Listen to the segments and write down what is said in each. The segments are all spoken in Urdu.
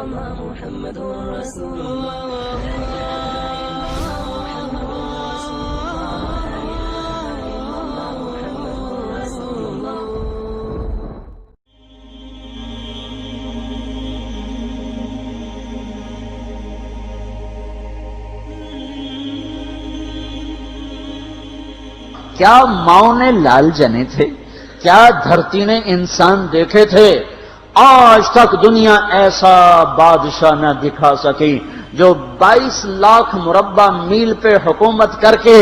محمد رسول الله کیا ماؤں نے لال جنے تھے؟ کیا دھرتی نے انسان دیکھے تھے؟ آج تک دنیا ایسا بادشاہ نہ دکھا سکی جو 22 لاکھ مربع میل پہ حکومت کر کے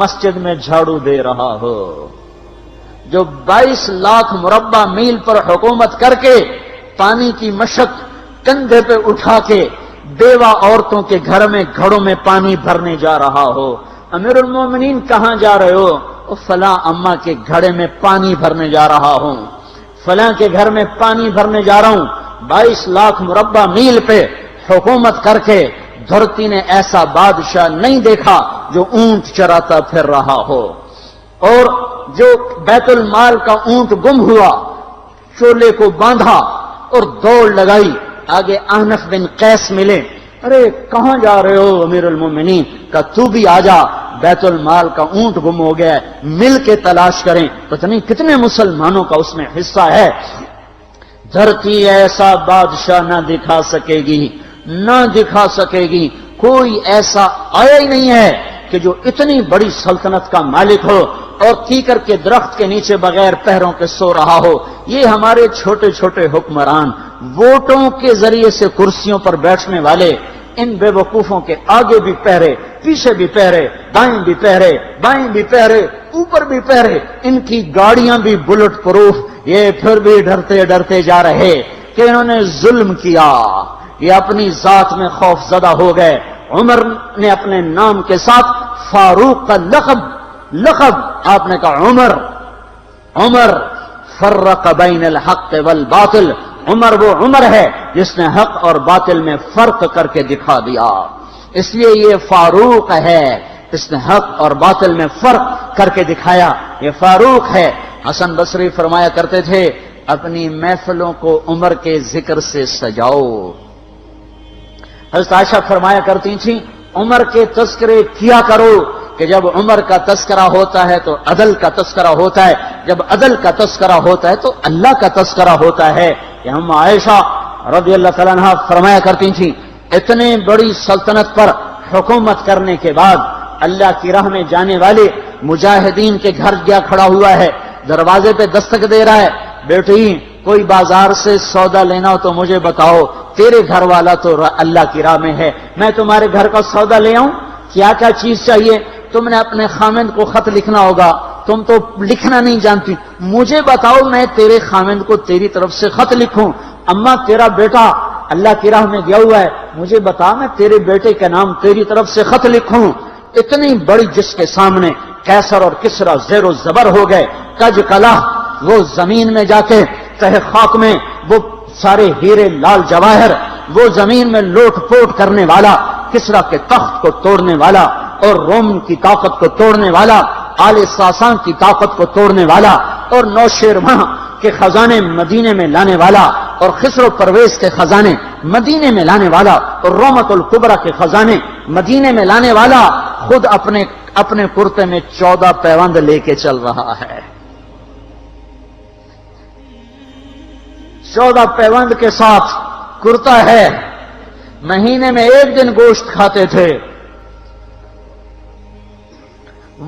مسجد میں جھاڑو دے رہا ہو، جو 22 لاکھ مربع میل پر حکومت کر کے پانی کی مشق کندھے پہ اٹھا کے بیوہ عورتوں کے گھر میں گھڑوں میں پانی بھرنے جا رہا ہو۔ امیر المومنین کہاں جا رہے ہو؟ فلاں اماں کے گھڑے میں پانی بھرنے جا رہا ہوں، فلاں کے گھر میں پانی بھرنے جا رہا ہوں۔ 22 لاکھ مربع میل پہ حکومت کر کے دھرتی نے ایسا بادشاہ نہیں دیکھا جو اونٹ چراتا پھر رہا ہو، اور جو بیت المال کا اونٹ گم ہوا چولے کو باندھا اور دوڑ لگائی، آگے احنف بن قیس ملے، ارے کہاں جا رہے ہو امیر المومنین؟ کہ تو بھی آجا، بیت المال کا اونٹ گم ہو گیا ہے، مل کے تلاش کریں۔ پتہ نہیں کتنے مسلمانوں کا اس میں حصہ ہے۔ دھرتی ایسا بادشاہ نہ دکھا سکے گی، نہ دکھا سکے گی، کوئی ایسا آیا ہی نہیں ہے کہ جو اتنی بڑی سلطنت کا مالک ہو اور کیکر کے درخت کے نیچے بغیر پہروں کے سو رہا ہو۔ یہ ہمارے چھوٹے چھوٹے حکمران، ووٹوں کے ذریعے سے کرسیوں پر بیٹھنے والے، ان بے وقوفوں کے آگے بھی پہرے، پیچھے بھی پہرے، دائیں بھی پہرے، بائیں بھی پہرے، اوپر بھی پہرے، ان کی گاڑیاں بھی بلٹ پروف، یہ پھر بھی ڈرتے ڈرتے جا رہے کہ انہوں نے ظلم کیا، یہ اپنی ذات میں خوف زدہ ہو گئے۔ عمر نے اپنے نام کے ساتھ فاروق کا لقب آپ نے کہا عمر فرق بین الحق والباطل، عمر وہ عمر ہے جس نے حق اور باطل میں فرق کر کے دکھا دیا، اس لیے یہ فاروق ہے، اس نے حق اور باطل میں فرق کر کے دکھایا، یہ فاروق ہے۔ حسن بصری فرمایا کرتے تھے اپنی محفلوں کو عمر کے ذکر سے سجاؤ۔ حضرت عائشہ فرمایا کرتی تھیں عمر کے تذکرے کیا کرو کہ جب عمر کا تذکرہ ہوتا ہے تو عدل کا تذکرہ ہوتا ہے، جب عدل کا تذکرہ ہوتا ہے تو اللہ کا تذکرہ ہوتا ہے۔ کہ ہم عائشہ رضی اللہ تعالیٰ عنہا فرمایا کرتی تھیں اتنے بڑی سلطنت پر حکومت کرنے کے بعد اللہ کی راہ میں جانے والے مجاہدین کے گھر گیا کھڑا ہوا ہے، دروازے پہ دستک دے رہا ہے، بیٹی کوئی بازار سے سودا لینا ہو تو مجھے بتاؤ، تیرے گھر والا تو اللہ کی راہ میں ہے، میں تمہارے گھر کا سودا لے آؤں، کیا کیا چیز چاہیے؟ تم نے اپنے خامند کو خط لکھنا ہوگا، تم تو لکھنا نہیں جانتی، مجھے بتاؤ میں تیرے خامند کو تیری طرف سے خط لکھوں۔ اما تیرا بیٹا اللہ کی راہ میں گیا ہوا ہے، مجھے بتا میں تیرے بیٹے کے نام تیری طرف سے خط لکھوں۔ اتنی بڑی جس کے سامنے قیصر اور کسرا زیر و زبر ہو گئے، کج کلا، وہ زمین میں جا کے تہ خاک میں وہ سارے ہیرے لال جواہر، وہ زمین میں لوٹ پوٹ کرنے والا، کسرا کے تخت کو توڑنے والا اور روم کی طاقت کو توڑنے والا، آل ساسان کی طاقت کو توڑنے والا اور نوشیروان کے خزانے مدینے میں لانے والا اور خسرو پرویز کے خزانے مدینے میں لانے والا اور رومت الکبرى کے خزانے مدینے میں لانے والا خود اپنے کرتے میں 14 پیوند لے کے چل رہا ہے۔ 14 پیوند کے ساتھ کرتا ہے، مہینے میں 1 دن گوشت کھاتے تھے،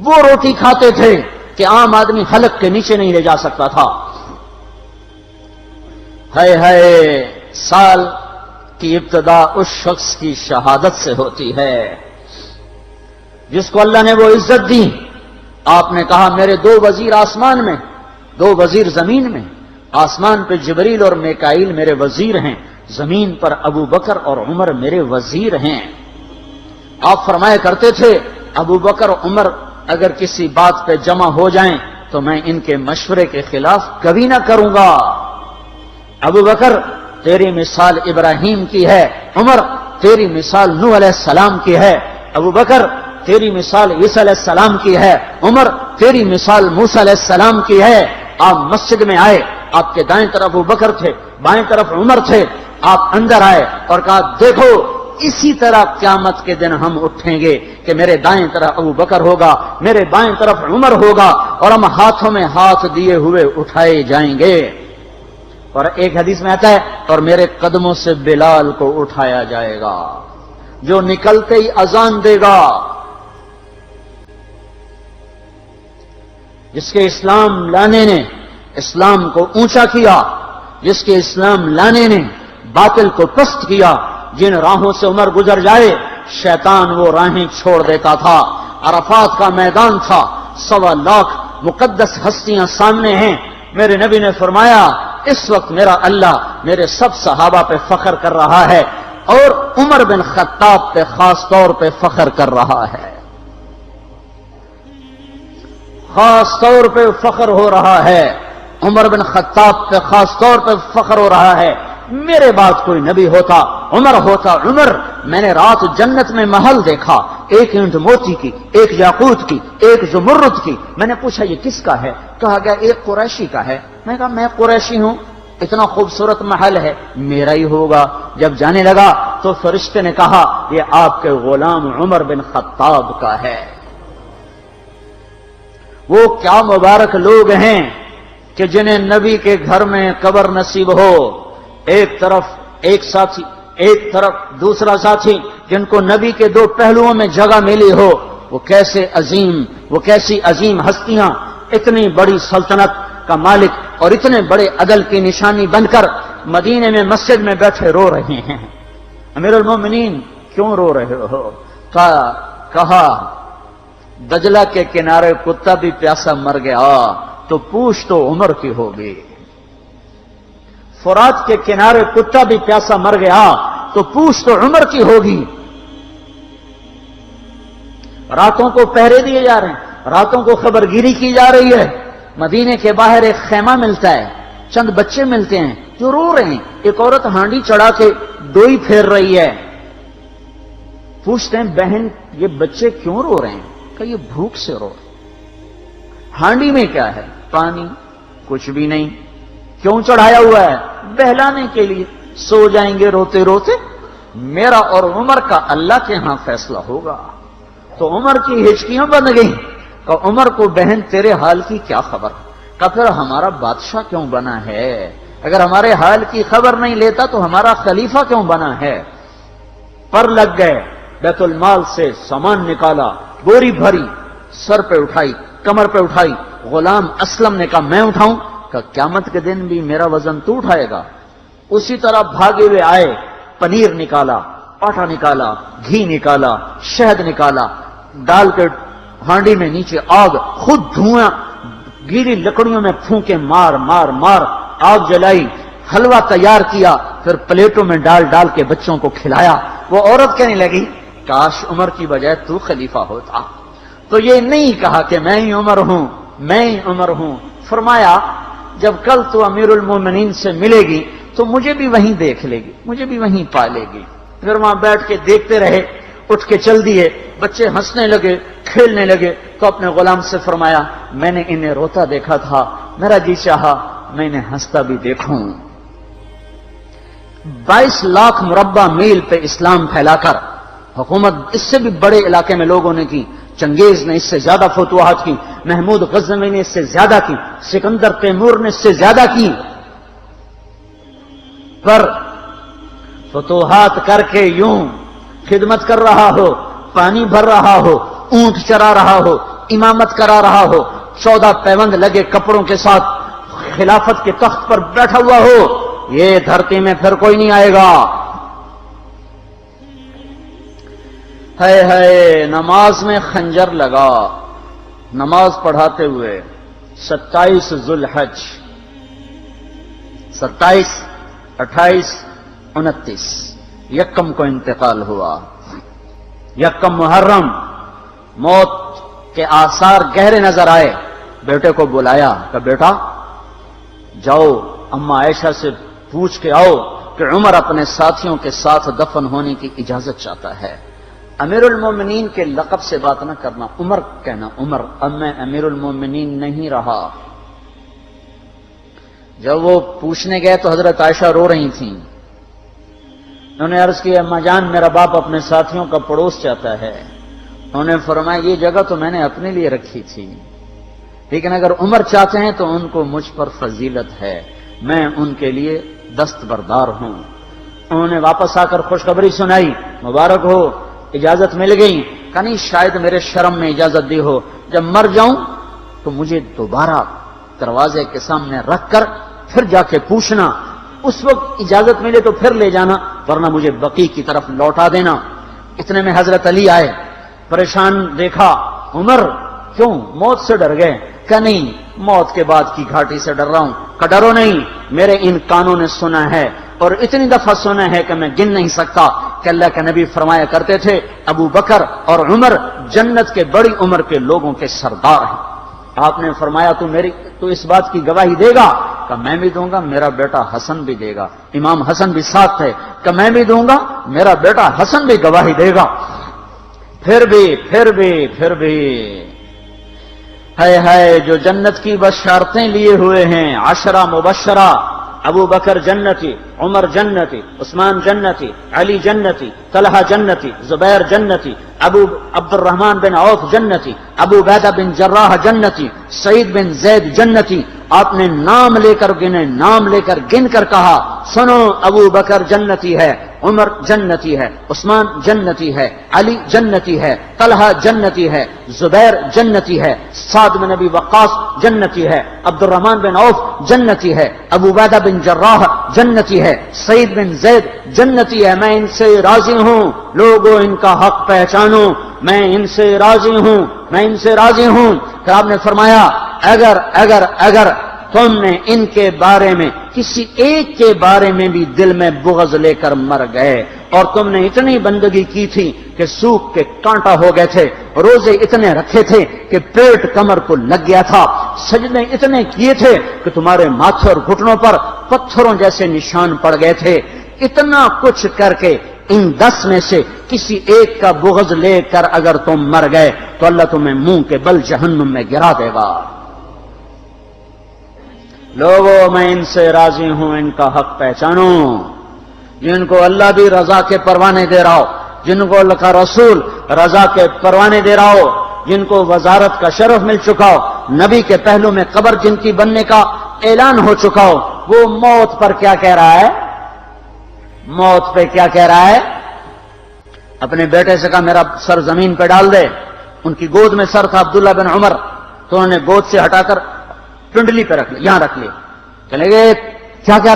وہ روٹی کھاتے تھے کہ عام آدمی حلق کے نیچے نہیں لے جا سکتا تھا۔ ہے سال کی ابتدا اس شخص کی شہادت سے ہوتی ہے جس کو اللہ نے وہ عزت دی۔ آپ نے کہا میرے 2 وزیر آسمان میں، 2 وزیر زمین میں، آسمان پہ جبریل اور میکائیل میرے وزیر ہیں، زمین پر ابو بکر اور عمر میرے وزیر ہیں۔ آپ فرمایا کرتے تھے ابو بکر عمر اگر کسی بات پہ جمع ہو جائیں تو میں ان کے مشورے کے خلاف کبھی نہ کروں گا۔ ابو بکر تیری مثال ابراہیم کی ہے، عمر تیری مثال نوح علیہ السلام کی ہے، ابو بکر تیری مثال عیسیٰ علیہ السلام کی ہے، عمر تیری مثال موسیٰ علیہ السلام کی ہے۔ آپ مسجد میں آئے، آپ کے دائیں طرف ابو بکر تھے، بائیں طرف عمر تھے. آپ اندر آئے اور کہا دیکھو اسی طرح قیامت کے دن ہم اٹھیں گے کہ میرے دائیں طرف ابو بکر ہوگا، میرے بائیں طرف عمر ہوگا، اور ہم ہاتھوں میں ہاتھ دیے ہوئے اٹھائے جائیں گے. اور ایک حدیث میں آتا ہے اور میرے قدموں سے بلال کو اٹھایا جائے گا جو نکلتے ہی اذان دے گا. جس کے اسلام لانے نے اسلام کو اونچا کیا، جس کے اسلام لانے نے باطل کو پست کیا. جن راہوں سے عمر گزر جائے شیطان وہ راہیں چھوڑ دیتا تھا. عرفات کا میدان تھا، 1.25 لاکھ مقدس ہستیاں سامنے ہیں. میرے نبی نے فرمایا اس وقت میرا اللہ میرے سب صحابہ پہ فخر کر رہا ہے اور عمر بن خطاب پہ خاص طور پہ فخر کر رہا ہے. خاص طور پہ فخر ہو رہا ہے. عمر بن خطاب پہ خاص طور پہ فخر ہو رہا ہے. میرے بعد کوئی نبی ہوتا عمر ہوتا. عمر میں نے رات جنت میں محل دیکھا، ایک اینٹ موتی کی، ایک یاقوت کی، ایک زمرد کی. میں نے پوچھا یہ کس کا ہے؟ کہا گیا ایک قریشی کا ہے. میں کہا میں قریشی ہوں، اتنا خوبصورت محل ہے، میرا ہی ہوگا. جب جانے لگا تو فرشتے نے کہا یہ آپ کے غلام عمر بن خطاب کا ہے. وہ کیا مبارک لوگ ہیں کہ جنہیں نبی کے گھر میں قبر نصیب ہو. ایک طرف ایک ساتھی، ایک طرف دوسرا ساتھی، جن کو نبی کے دو پہلوؤں میں جگہ ملی ہو. وہ کیسی عظیم ہستیاں اتنی بڑی سلطنت کا مالک اور اتنے بڑے عدل کی نشانی بن کر مدینے میں مسجد میں بیٹھے رو رہے ہیں. امیر المومنین کیوں رو رہے ہو؟ کہا دجلہ کے کنارے کتا بھی پیاسا مر گیا تو پوچھ تو عمر کی ہوگی. فرات کے کنارے کتا بھی پیاسا مر گیا تو پوچھ تو عمر کی ہوگی. راتوں کو پہرے دیے جا رہے ہیں، راتوں کو خبرگیری کی جا رہی ہے. مدینے کے باہر ایک خیمہ ملتا ہے، چند بچے ملتے ہیں جو رو رہے ہیں. ایک عورت ہانڈی چڑھا کے ڈوئی پھیر رہی ہے. پوچھتے ہیں بہن یہ بچے کیوں رو رہے ہیں؟ کہ یہ بھوک سے رو رہے. ہانڈی میں کیا ہے؟ پانی، کچھ بھی نہیں. کیوں چڑھایا ہوا ہے؟ بہلانے کے لیے. سو جائیں گے روتے روتے. میرا اور عمر کا اللہ کے ہاں فیصلہ ہوگا. تو عمر کی ہچکیاں بن گئیں کہ عمر کو بہن تیرے حال کی کیا خبر؟ کہ پھر ہمارا بادشاہ کیوں بنا ہے؟ اگر ہمارے حال کی خبر نہیں لیتا تو ہمارا خلیفہ کیوں بنا ہے؟ پر لگ گئے. بیت المال سے سامان نکالا، بوری بھری، سر پہ اٹھائی، کمر پہ اٹھائی. غلام اسلم نے کہا میں اٹھاؤں؟ کہ قیامت کے دن بھی میرا وزن تو اٹھائے گا. اسی طرح بھاگے ہوئے آئے. پنیر نکالا، آٹا نکالا، گھی نکالا، شہد نکالا، ڈال کے ہانڈی میں نیچے آگ، خود دھواں گیلی لکڑیوں میں پھونکے مار مار مار آگ جلائی. حلوہ تیار کیا، پھر پلیٹوں میں ڈال ڈال کے بچوں کو کھلایا. وہ عورت کہنے لگی کاش عمر کی بجائے تو خلیفہ ہوتا. تو یہ نہیں کہا کہ میں ہی عمر ہوں، میں ہی عمر ہوں. فرمایا جب کل تو امیر المومنین سے ملے گی تو مجھے بھی وہیں دیکھ لے گی، مجھے بھی وہیں پا لے گی. پھر وہاں بیٹھ کے دیکھتے رہے. اٹھ کے چل دیے. بچے ہنسنے لگے، کھیلنے لگے. تو اپنے غلام سے فرمایا میں نے انہیں روتا دیکھا تھا، میرا جی چاہا میں انہیں ہنستا بھی دیکھوں. 22 لاکھ مربع میل پہ اسلام پھیلا کر حکومت اس سے بھی بڑے علاقے میں لوگوں نے کی. چنگیز نے اس سے زیادہ فتوحات کی، محمود غزنوی نے اس سے زیادہ کی، سکندر تیمور نے اس سے زیادہ کی. پر فتوحات کر کے یوں خدمت کر رہا ہو، پانی بھر رہا ہو، اونٹ چرا رہا ہو، امامت کرا رہا ہو، 14 پیوند لگے کپڑوں کے ساتھ خلافت کے تخت پر بیٹھا ہوا ہو، یہ دھرتی میں پھر کوئی نہیں آئے گا. ہے نماز میں خنجر لگا. نماز پڑھاتے ہوئے 27 ذوالحج، 27، 28، 29 یکم کو انتقال ہوا. یکم محرم موت کے آثار گہرے نظر آئے. بیٹے کو بلایا کہ بیٹا جاؤ اما عائشہ سے پوچھ کے آؤ کہ عمر اپنے ساتھیوں کے ساتھ دفن ہونے کی اجازت چاہتا ہے. امیر المومنین کے لقب سے بات نہ کرنا، عمر کہنا. عمر اب میں امیر المومنین نہیں رہا. جب وہ پوچھنے گئے تو حضرت عائشہ رو رہی تھیں. انہوں نے عرض کی اماں جان میرا باپ اپنے ساتھیوں کا پڑوس چاہتا ہے. انہوں نے فرمایا یہ جگہ تو میں نے اپنے لیے رکھی تھی لیکن اگر عمر چاہتے ہیں تو ان کو مجھ پر فضیلت ہے, میں ان کے لیے دستبردار ہوں. انہوں نے واپس آ کر خوشخبری سنائی, مبارک ہو اجازت مل گئی. کہ نہیں شاید میرے شرم میں اجازت دی ہو, جب مر جاؤں تو مجھے دوبارہ دروازے کے سامنے رکھ کر پھر جا کے پوچھنا, اس وقت اجازت ملے تو پھر لے جانا ورنہ مجھے بقی کی طرف لوٹا دینا. اتنے میں حضرت علی آئے, پریشان دیکھا. عمر کیوں موت سے ڈر گئے؟ کہ نہیں موت کے بعد کی گھاٹی سے ڈر رہا ہوں. کہ ڈرو نہیں, میرے ان کانوں نے سنا ہے اور اتنی دفعہ سنا ہے کہ میں گن نہیں سکتا کہ اللہ کے نبی فرمایا کرتے تھے ابو بکر اور عمر جنت کے بڑی عمر کے لوگوں کے سردار ہیں. آپ نے فرمایا تو اس بات کی گواہی دے گا؟ کہ میں بھی دوں گا, میرا بیٹا حسن بھی دے گا. امام حسن بھی ساتھ تھے. کہ میں بھی دوں گا, میرا بیٹا حسن بھی گواہی دے گا. پھر بھی ہے جو جنت کی بشارتیں لیے ہوئے ہیں, 10 مبشرہ, ابو بکر جنتی, عمر جنتی, عثمان جنتی, علی جنتی, طلحہ جنتی, زبیر جنتی, ابو عبد الرحمن بن عوف جنتی, ابو عبیدہ بن جراح جنتی, سعید بن زید جنتی. آپ نے نام لے کر گنے, نام لے کر گن کر کہا سنو ابو بکر جنتی ہے, عمر جنتی ہے, عثمان جنتی ہے, علی جنتی ہے, طلحہ جنتی ہے, زبیر جنتی ہے, سعد بن ابی وقاص جنتی ہے, عبد الرحمن بن عوف جنتی ہے, ابو عبیدہ بن جراح جنتی ہے, سعید بن زید جنتی ہے. میں ان سے راضی ہوں, لوگوں ان کا حق پہچانو, میں ان سے راضی ہوں, میں ان سے راضی ہوں. کہ آپ نے فرمایا اگر تم نے ان کے بارے میں کسی ایک کے بارے میں بھی دل میں بغض لے کر مر گئے اور تم نے اتنی بندگی کی تھی کہ سوکھ کے کانٹا ہو گئے تھے, روزے اتنے رکھے تھے کہ پیٹ کمر کو لگ گیا تھا, سجدے اتنے کیے تھے کہ تمہارے ماتھے اور گھٹنوں پر پتھروں جیسے نشان پڑ گئے تھے, اتنا کچھ کر کے ان 10 میں سے کسی ایک کا بغض لے کر اگر تم مر گئے تو اللہ تمہیں منہ کے بل جہنم میں گرا دے گا. لوگوں میں ان سے راضی ہوں, ان کا حق پہچانو. جن کو اللہ بھی رضا کے پروانے دے رہا ہو, جن کو اللہ کا رسول رضا کے پروانے دے رہا ہو, جن کو وزارت کا شرف مل چکا ہو, نبی کے پہلو میں قبر جن کی بننے کا اعلان ہو چکا ہو, وہ موت پر کیا کہہ رہا ہے؟ موت پہ کیا کہہ رہا ہے؟ اپنے بیٹے سے کہا میرا سر زمین پہ ڈال دے. ان کی گود میں سر تھا عبداللہ بن عمر, تو انہوں نے گود سے ہٹا کر پنڈلی پہ رکھ لیا, یہاں رکھ لیا. چلے گئے کیا کہہ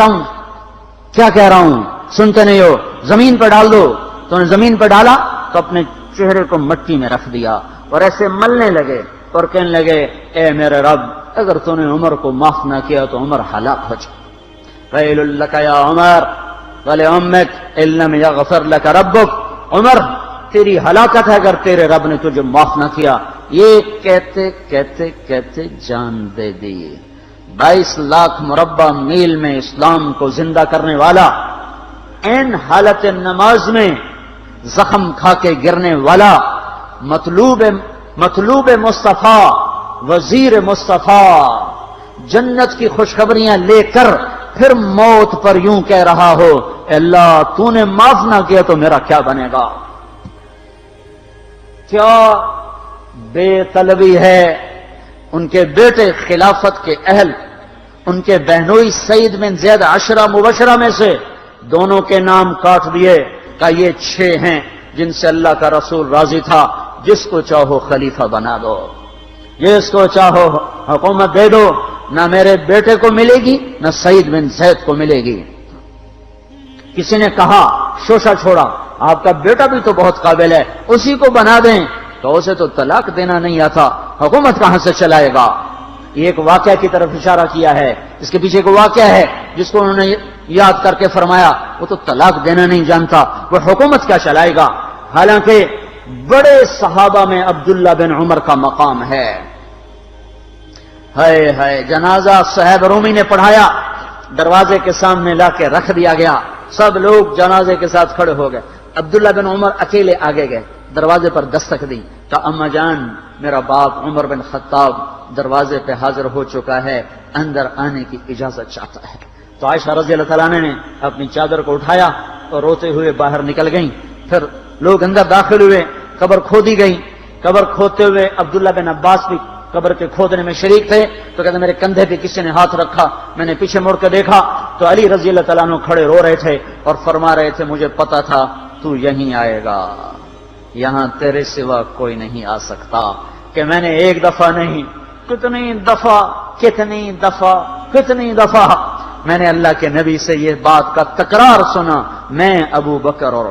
رہا ہوں سنتے نہیں ہو, زمین پہ ڈال دو. تو انہوں نے زمین پہ ڈالا تو اپنے چہرے کو مٹی میں رکھ دیا اور ایسے ملنے لگے اور کہنے لگے اے میرے رب اگر تو نے عمر کو معاف نہ کیا تو عمر ہلاک ہو جائے. ویل لک یا عمر ولامک ان لم یغفر لک ربک, عمر تیری ہلاکت ہے اگر تیرے رب نے تجھے معاف نہ کیا. یہ کہتے کہتے کہتے جان دے دی. 22 لاکھ مربع میل میں اسلام کو زندہ کرنے والا, این حالت نماز میں زخم کھا کے گرنے والا, مطلوب مصطفیٰ, وزیر مصطفیٰ, جنت کی خوشخبریاں لے کر پھر موت پر یوں کہہ رہا ہو اللہ تو نے معاف نہ کیا تو میرا کیا بنے گا. کیا بے طلبی ہے. ان کے بیٹے خلافت کے اہل, ان کے بہنوئی سعید بن زید 10 مبشرہ میں سے دونوں کے نام کاٹ دیے. کہ یہ 6 ہیں جن سے اللہ کا رسول راضی تھا, جس کو چاہو خلیفہ بنا دو, جس کو چاہو حکومت دے دو, نہ میرے بیٹے کو ملے گی نہ سعید بن زید کو ملے گی. کسی نے کہا شوشہ چھوڑا, آپ کا بیٹا بھی تو بہت قابل ہے, اسی کو بنا دیں. تو اسے تو طلاق دینا نہیں آتا, حکومت کہاں سے چلائے گا. یہ ایک واقعہ کی طرف اشارہ کیا ہے. اس کے پیچھے ایک واقعہ ہے جس کو انہوں نے یاد کر کے فرمایا وہ تو طلاق دینا نہیں جانتا, وہ حکومت کیا چلائے گا. حالانکہ بڑے صحابہ میں عبداللہ بن عمر کا مقام ہے. ہے جنازہ صہیب رومی نے پڑھایا, دروازے کے سامنے لا کے رکھ دیا گیا, سب لوگ جنازے کے ساتھ کھڑے ہو گئے. عبداللہ بن عمر اکیلے آگے گئے, دروازے پر دستک دی. کہا اماں جان میرا باپ عمر بن خطاب دروازے پہ حاضر ہو چکا ہے، اندر آنے کی اجازت چاہتا ہے۔ تو عائشہ رضی اللہ تعالیٰ نے اپنی چادر کو اٹھایا اور روتے ہوئے باہر نکل گئیں۔ پھر لوگ اندر داخل ہوئے، قبر کھودی گئی۔ قبر کھودتے ہوئے عبداللہ بن عباس بھی قبر کے کھودنے میں شریک تھے، تو کہتے میرے کندھے پہ کسی نے ہاتھ رکھا، میں نے پیچھے مڑ کے دیکھا تو علی رضی اللہ تعالیٰ عنہ کھڑے رو رہے تھے اور فرما رہے تھے مجھے پتا تھا تو یہیں آئے گا، یہاں تیرے سوا کوئی نہیں آ سکتا۔ کہ میں نے ایک دفعہ نہیں، کتنی دفعہ میں نے اللہ کے نبی سے یہ بات کا تکرار سنا، میں ابو بکر اور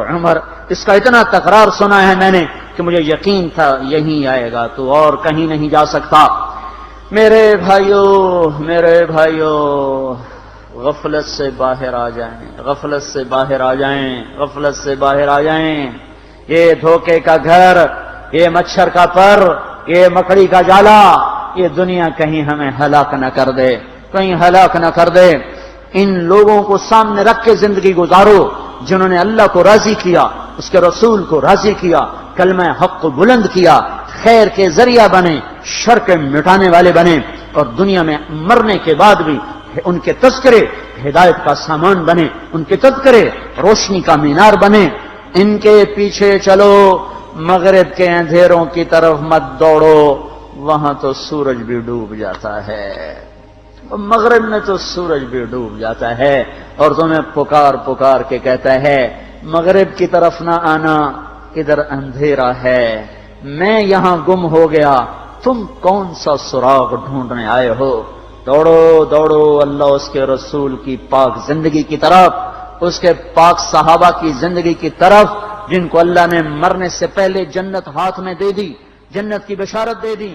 عمر، اس کا اتنا تکرار سنا ہے میں نے کہ مجھے یقین تھا یہیں آئے گا، تو اور کہیں نہیں جا سکتا۔ میرے بھائیو غفلت سے باہر آ جائیں، یہ دھوکے کا گھر، یہ مچھر کا پر، یہ مکڑی کا جالا، یہ دنیا کہیں ہمیں ہلاک نہ کر دے۔ ان لوگوں کو سامنے رکھ کے زندگی گزارو جنہوں نے اللہ کو راضی کیا، اس کے رسول کو راضی کیا، کلمہ حق کو بلند کیا، خیر کے ذریعہ بنے، شر کے مٹانے والے بنے، اور دنیا میں مرنے کے بعد بھی ان کے تذکرے ہدایت کا سامان بنے، ان کے تذکرے روشنی کا مینار بنے۔ ان کے پیچھے چلو، مغرب کے اندھیروں کی طرف مت دوڑو، وہاں تو سورج بھی ڈوب جاتا ہے، مغرب میں تو سورج بھی ڈوب جاتا ہے، اور تمہیں پکار کے کہتا ہے مغرب کی طرف نہ آنا، ادھر اندھیرا ہے، میں یہاں گم ہو گیا، تم کون سا سراغ ڈھونڈنے آئے ہو؟ دوڑو اللہ اس کے رسول کی پاک زندگی کی طرف، اس کے پاک صحابہ کی زندگی کی طرف، جن کو اللہ نے مرنے سے پہلے جنت ہاتھ میں دے دی، جنت کی بشارت دے دی۔